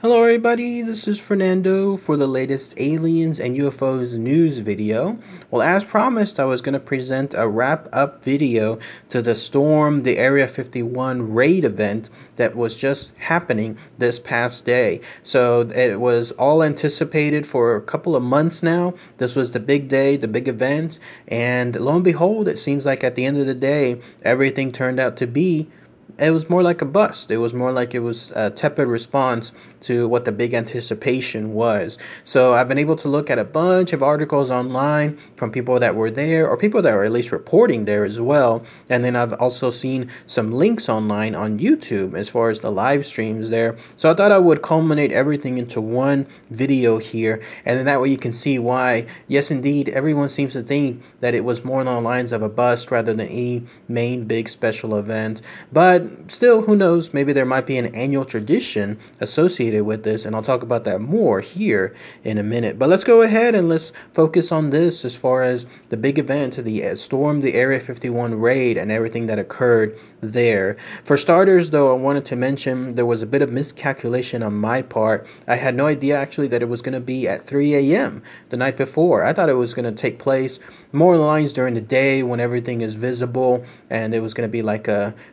Hello everybody, this is Fernando for the latest aliens and UFOs news video. Well, as promised, I was going to present a wrap-up video to the Area 51 raid event that was just happening this past day. So it was all anticipated for a couple of months now. This was the big day, the big event, and lo and behold, it seems like at the end of the day, everything turned out to be it was more like a bust. It was more like it was a tepid response to what the big anticipation was. So I've been able to look at a bunch of articles online from people that were there or people that were at least reporting there as well. And then I've also seen some links online on YouTube as far as the live streams there. So I thought I would culminate everything into one video here. And then that way you can see why, yes, indeed, everyone seems to think that it was more along the lines of a bust rather than any main big special event. But still, who knows? Maybe there might be an annual tradition associated with this, and I'll talk about that more here in a minute. But let's go ahead and let's focus on this as far as the big event, the Area 51 raid, and everything that occurred there. For starters, though, I wanted to mention there was a bit of miscalculation on my part. I had no idea actually that it was going to be at 3 a.m. the night before. I thought it was going to take place more lines during the day when everything is visible, and it was going to be like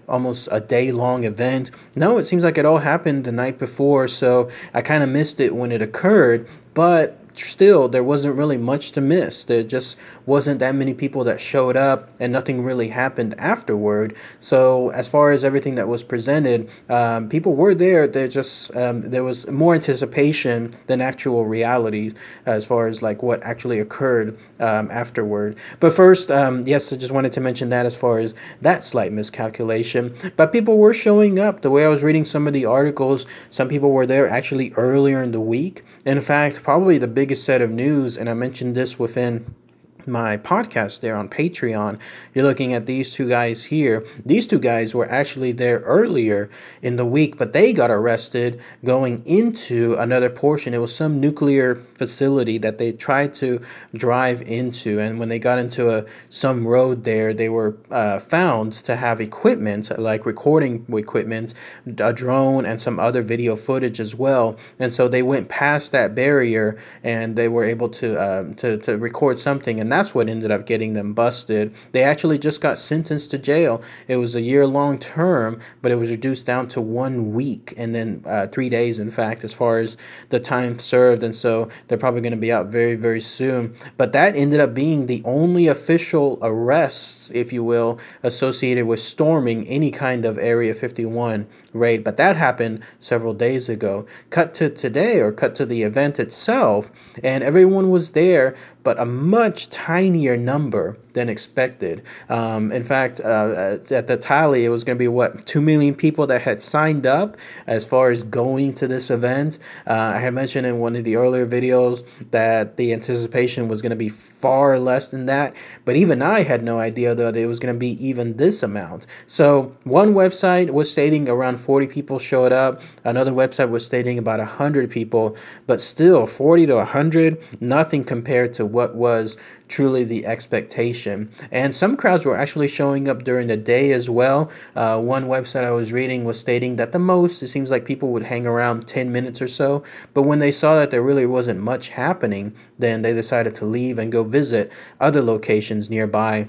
almost a day-long event. No, it seems like it all happened the night before, so I kind of missed it when it occurred, but still, there wasn't really much to miss. There just wasn't that many people that showed up, and nothing really happened afterward. So as far as everything that was presented, people were there. There was more anticipation than actual reality as far as like what actually occurred afterward. But first, yes, I just wanted to mention that as far as that slight miscalculation. But people were showing up. The way I was reading some of the articles, some people were there actually earlier in the week. In fact, probably the biggest set of news, and I mentioned this within my podcast there on Patreon. You're looking at these two guys here. These two guys were actually there earlier in the week, but they got arrested going into another portion. It was some nuclear facility that they tried to drive into, and when they got into some road there, they were found to have equipment like recording equipment, a drone, and some other video footage as well. And so they went past that barrier, and they were able to record something, and that's what ended up getting them busted. They actually just got sentenced to jail. It was a year-long term, but it was reduced down to 1 week, and then 3 days, in fact, as far as the time served. And so they're probably going to be out very, very soon. But that ended up being the only official arrests, if you will, associated with storming any kind of Area 51 raid. But that happened several days ago. Cut to today, or cut to the event itself, and everyone was there, but a much tinier number than expected. In fact, at the tally, it was going to be 2 million people that had signed up as far as going to this event. I had mentioned in one of the earlier videos that the anticipation was going to be far less than that, but even I had no idea that it was going to be even this amount. So one website was stating around 40 people showed up. Another website was stating about 100 people, but still 40 to 100, nothing compared to what was truly the expectation. And some crowds were actually showing up during the day as well. One website I was reading was stating that the most, it seems like people would hang around 10 minutes or so. But when they saw that there really wasn't much happening, then they decided to leave and go visit other locations nearby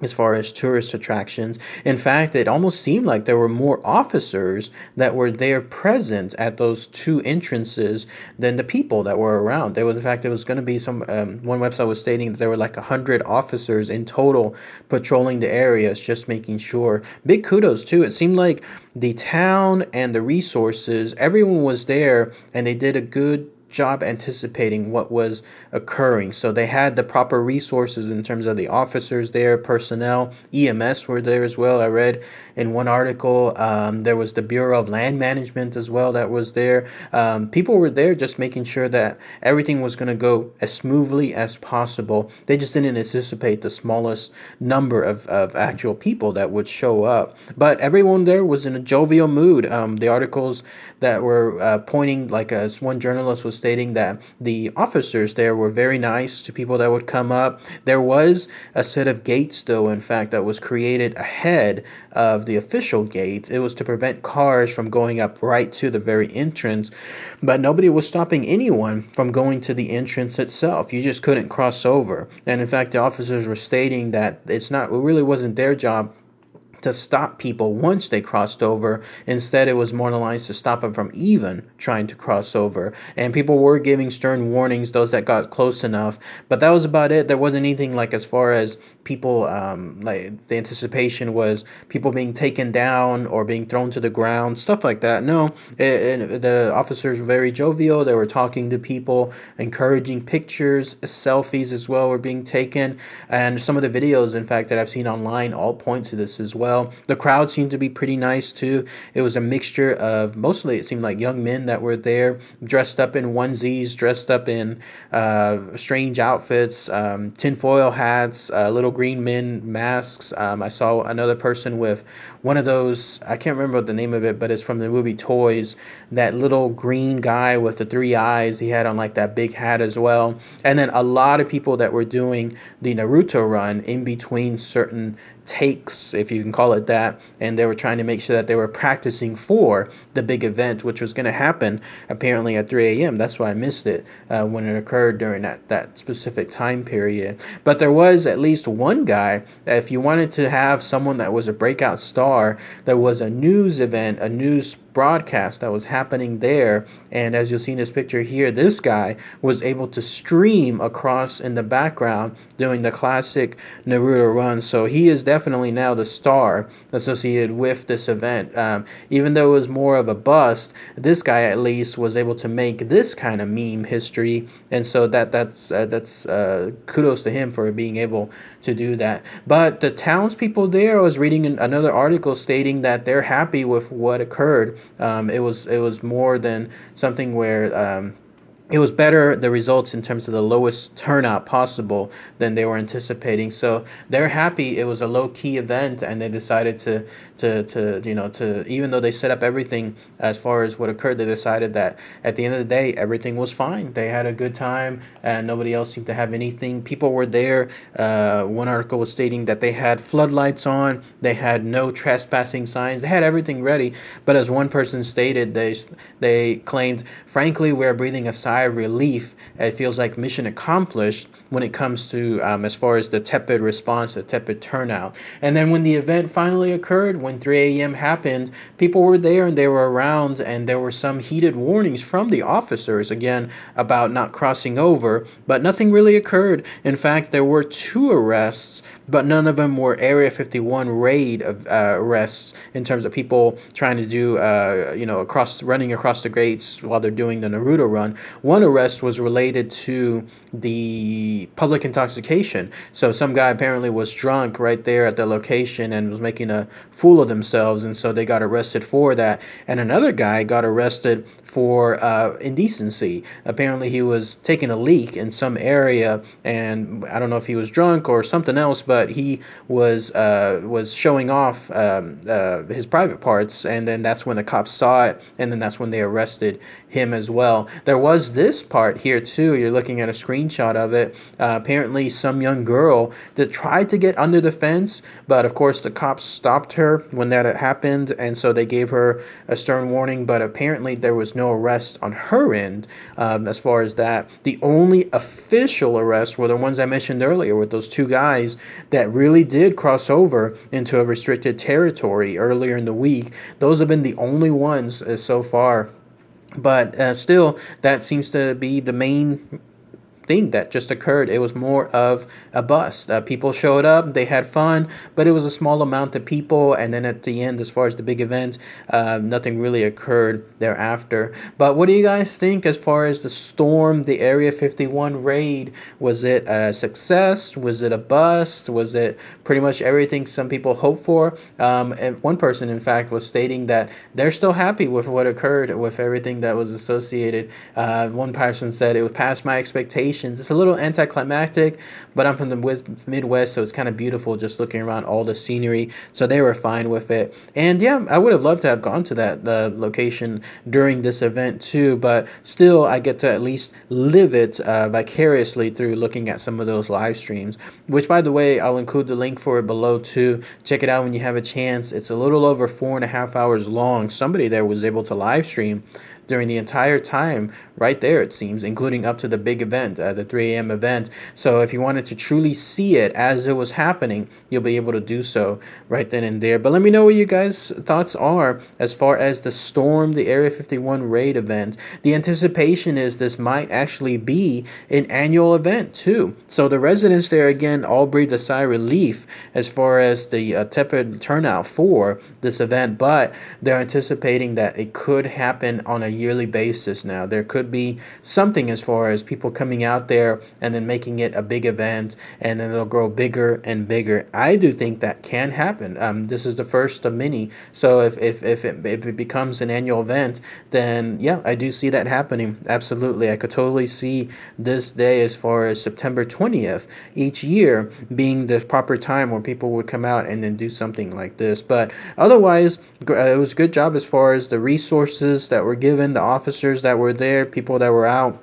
as far as tourist attractions. In fact, it almost seemed like there were more officers that were there present at those two entrances than the people that were around. There was, in fact, there was going to be one website was stating that there were like 100 officers in total patrolling the areas, just making sure. Big kudos too. It seemed like the town and the resources, everyone was there, and they did a good job anticipating what was occurring. So they had the proper resources in terms of the officers there, personnel, EMS were there as well. I read in one article there was the Bureau of Land Management as well that was there. People were there just making sure that everything was going to go as smoothly as possible. They just didn't anticipate the smallest number of actual people that would show up. But everyone there was in a jovial mood. The articles that were pointing, like one journalist was was stating that the officers there were very nice to people that would come up. There was a set of gates, though, in fact, that was created ahead of the official gates. It was to prevent cars from going up right to the very entrance, but nobody was stopping anyone from going to the entrance itself. You just couldn't cross over. And in fact, the officers were stating that it really wasn't their job to stop people once they crossed over. Instead, it was more aligned to stop them from even trying to cross over. And people were giving stern warnings, those that got close enough. But that was about it. There wasn't anything like as far as people, like the anticipation was people being taken down or being thrown to the ground, stuff like that. No, the officers were very jovial. They were talking to people, encouraging pictures, selfies as well were being taken. And some of the videos, in fact, that I've seen online all point to this as well. The crowd seemed to be pretty nice too. It was a mixture of, mostly it seemed like young men that were there, dressed up in onesies, dressed up in strange outfits, tinfoil hats, little green men masks. I saw another person with one of those, I can't remember the name of it, but it's from the movie Toys, that little green guy with the three eyes. He had on like that big hat as well. And then a lot of people that were doing the Naruto run in between certain takes, if you can call it that, and they were trying to make sure that they were practicing for the big event, which was going to happen apparently at 3 a.m. That's why I missed it when it occurred during that specific time period. But there was at least one guy that if you wanted to have someone that was a breakout star, there was a news event, a news broadcast that was happening there, and as you'll see in this picture here, this guy was able to stream across in the background doing the classic Naruto run. So he is definitely now the star associated with this event. Even though it was more of a bust, this guy at least was able to make this kind of meme history, and so that's kudos to him for being able to do that. But the townspeople there, I was reading another article stating that they're happy with what occurred. It was more than something where it was better, the results in terms of the lowest turnout possible than they were anticipating. So they're happy. It was a low-key event, and they decided to even though they set up everything as far as what occurred, they decided that at the end of the day, everything was fine. They had a good time, and nobody else seemed to have anything. People were there. One article was stating that they had floodlights on. They had no trespassing signs. They had everything ready. But as one person stated, they claimed, frankly, we're breathing a sigh of relief. It feels like mission accomplished when it comes to as far as the tepid response, the tepid turnout. And then when the event finally occurred, when 3 a.m. happened, people were there and they were around, and there were some heated warnings from the officers, again, about not crossing over, but nothing really occurred. In fact, there were 2 arrests, but none of them were Area 51 raid of arrests in terms of people trying to do, running across the gates while they're doing the Naruto run. One arrest was related to the public intoxication. So some guy apparently was drunk right there at the location and was making a fool of themselves, and so they got arrested for that. And another guy got arrested for indecency. Apparently he was taking a leak in some area, and I don't know if he was drunk or something else, but he was showing off his private parts, and then that's when the cops saw it, and then that's when they arrested him as well. There was this part here too. You're looking at a screenshot of it. Apparently some young girl that tried to get under the fence, but of course the cops stopped her when that had happened, and so they gave her a stern warning, but apparently there was no arrest on her end as far as that. The only official arrests were the ones I mentioned earlier with those 2 guys that really did cross over into a restricted territory earlier in the week. Those have been the only ones so far. But still, that seems to be the main thing that just occurred. It was more of a bust. People showed up, they had fun, but it was a small amount of people, and then at the end, as far as the big event, nothing really occurred thereafter. But what do you guys think as far as the storm, the Area 51 raid? Was it a success? Was it a bust? Was it pretty much everything some people hoped for? And one person, in fact, was stating that they're still happy with what occurred, with everything that was associated. One person said it was past my expectations. locations. It's a little anticlimactic, but I'm from the Midwest, so it's kind of beautiful just looking around all the scenery. So they were fine with it. And yeah, I would have loved to have gone to that location during this event too, but still, I get to at least live it vicariously through looking at some of those live streams, which, by the way, I'll include the link for it below too. Check it out when you have a chance. It's a little over 4.5 hours long. Somebody there was able to live stream during the entire time right there, it seems, including up to the big event, the 3 a.m. event. So if you wanted to truly see it as it was happening, you'll be able to do so right then and there. But let me know what you guys' thoughts are as far as the Storm, the Area 51 raid event. The anticipation is this might actually be an annual event too. So the residents there, again, all breathe a sigh of relief as far as the tepid turnout for this event, but they're anticipating that it could happen on a yearly basis now. There could be something as far as people coming out there and then making it a big event, and then it'll grow bigger and bigger. I do think that can happen. This is the first of many. So if it becomes an annual event, then yeah, I do see that happening. Absolutely. I could totally see this day as far as September 20th each year being the proper time where people would come out and then do something like this. But otherwise, it was a good job as far as the resources that were given, the officers that were there, people that were out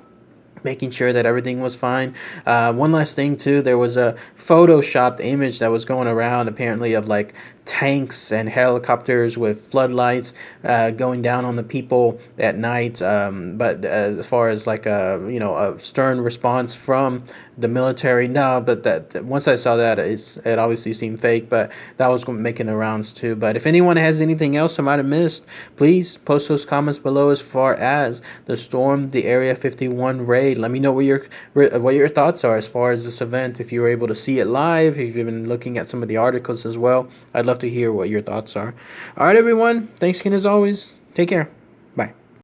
making sure that everything was fine. One last thing too, there was a photoshopped image that was going around apparently of like tanks and helicopters with floodlights going down on the people at night. But as far as like a stern response from the military, no. But that once I saw that, it obviously seemed fake. But that was making the rounds too. But if anyone has anything else I might have missed, please post those comments below as far as the Storm, the Area 51 raid. Let me know what your thoughts are as far as this event. If you were able to see it live, if you've been looking at some of the articles as well, I'd love to hear what your thoughts are. All right, everyone. Thanks again as always. Take care. Bye.